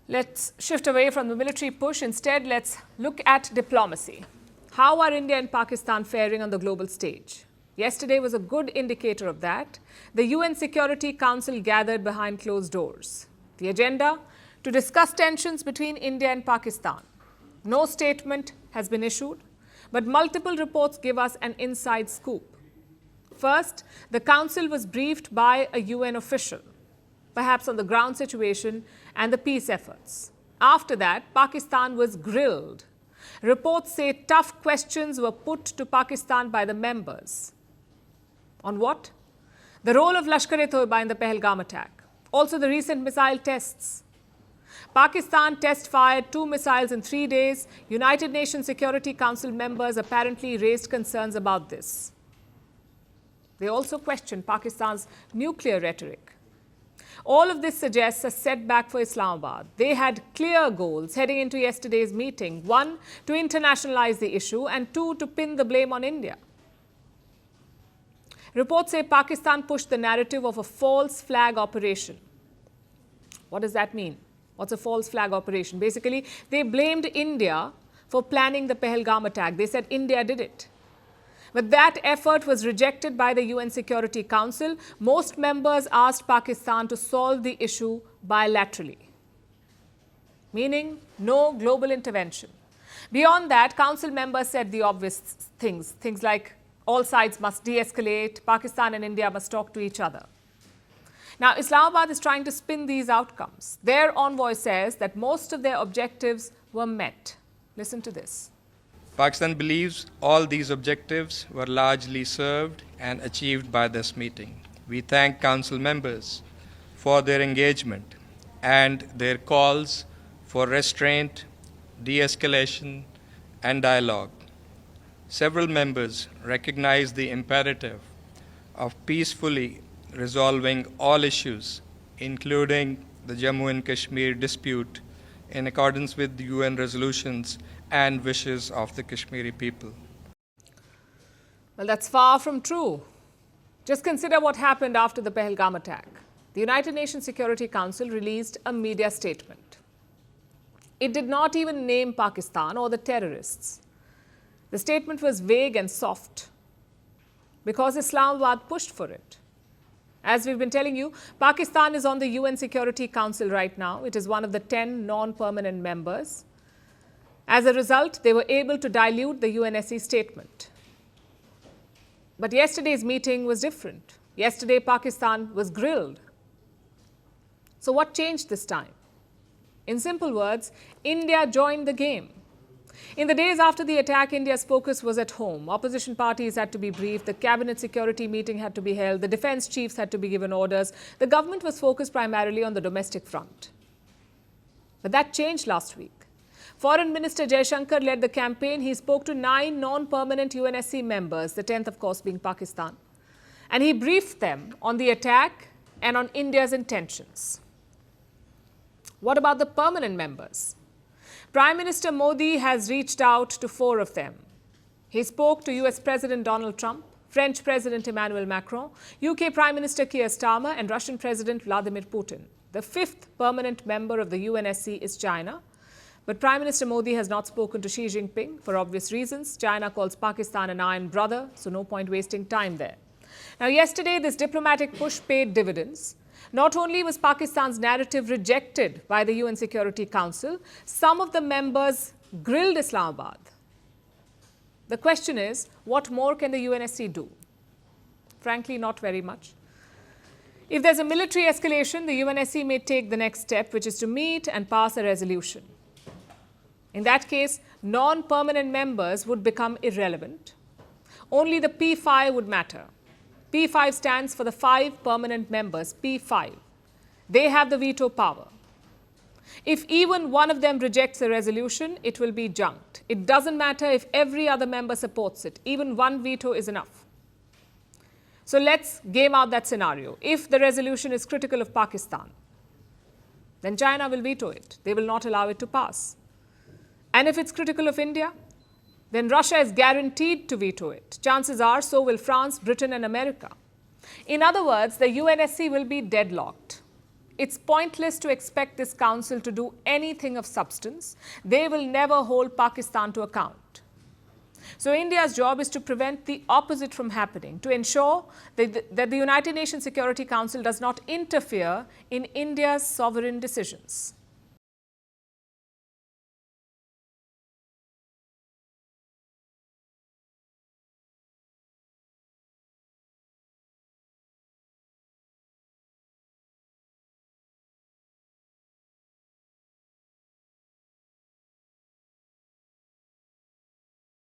Let's shift away from the military push. Instead, let's look at diplomacy. How are India and Pakistan faring on the global stage? Yesterday was a good indicator of that. The UN Security Council gathered behind closed doors. The agenda? To discuss tensions between India and Pakistan. No statement has been issued, but multiple reports give us an inside scoop. First, the Council was briefed by a UN official, perhaps on the ground situation and the peace efforts. After that, Pakistan was grilled. Reports say tough questions were put to Pakistan by the members. On what? The role of Lashkar-e-Taiba in the Pahalgam attack. Also the recent missile tests. Pakistan test-fired 2 missiles in 3 days. United Nations Security Council members apparently raised concerns about this. They also questioned Pakistan's nuclear rhetoric. All of this suggests a setback for Islamabad. They had clear goals heading into yesterday's meeting. 1, to internationalize the issue, and 2, to pin the blame on India. Reports say Pakistan pushed the narrative of a false flag operation. What does that mean? What's a false flag operation? Basically, they blamed India for planning the Pahalgam attack. They said India did it. But that effort was rejected by the UN Security Council. Most members asked Pakistan to solve the issue bilaterally, meaning no global intervention. Beyond that, Council members said the obvious things like all sides must de-escalate, Pakistan and India must talk to each other. Now, Islamabad is trying to spin these outcomes. Their envoy says that most of their objectives were met. Listen to this. Pakistan believes all these objectives were largely served and achieved by this meeting. We thank Council members for their engagement and their calls for restraint, de-escalation, and dialogue. Several members recognize the imperative of peacefully resolving all issues, including the Jammu and Kashmir dispute, in accordance with the UN resolutions and wishes of the Kashmiri people. Well, that's far from true. Just consider what happened after the Pahalgam attack. The United Nations Security Council released a media statement. It did not even name Pakistan or the terrorists. The statement was vague and soft because Islamabad pushed for it. As we've been telling you, Pakistan is on the UN Security Council right now. It is one of the 10 non-permanent members. As a result, they were able to dilute the UNSC statement. But yesterday's meeting was different. Yesterday, Pakistan was grilled. So what changed this time? In simple words, India joined the game. In the days after the attack, India's focus was at home. Opposition parties had to be briefed, the cabinet security meeting had to be held, the defense chiefs had to be given orders. The government was focused primarily on the domestic front. But that changed last week. Foreign Minister Jaishankar led the campaign. He spoke to 9 non-permanent UNSC members, the 10th, of course, being Pakistan. And he briefed them on the attack and on India's intentions. What about the permanent members? Prime Minister Modi has reached out to 4 of them. He spoke to US President Donald Trump, French President Emmanuel Macron, UK Prime Minister Keir Starmer, and Russian President Vladimir Putin. The 5th permanent member of the UNSC is China. But Prime Minister Modi has not spoken to Xi Jinping for obvious reasons. China calls Pakistan an iron brother, so no point wasting time there. Now, yesterday, this diplomatic push paid dividends. Not only was Pakistan's narrative rejected by the UN Security Council, some of the members grilled Islamabad. The question is, what more can the UNSC do? Frankly, not very much. If there's a military escalation, the UNSC may take the next step, which is to meet and pass a resolution. In that case, non-permanent members would become irrelevant. Only the P5 would matter. P5 stands for the 5 permanent members, P5. They have the veto power. If even one of them rejects a resolution, it will be junked. It doesn't matter if every other member supports it. Even one veto is enough. So let's game out that scenario. If the resolution is critical of Pakistan, then China will veto it. They will not allow it to pass. And if it's critical of India, then Russia is guaranteed to veto it. Chances are so will France, Britain, and America. In other words, the UNSC will be deadlocked. It's pointless to expect this council to do anything of substance. They will never hold Pakistan to account. So India's job is to prevent the opposite from happening, to ensure that the United Nations Security Council does not interfere in India's sovereign decisions.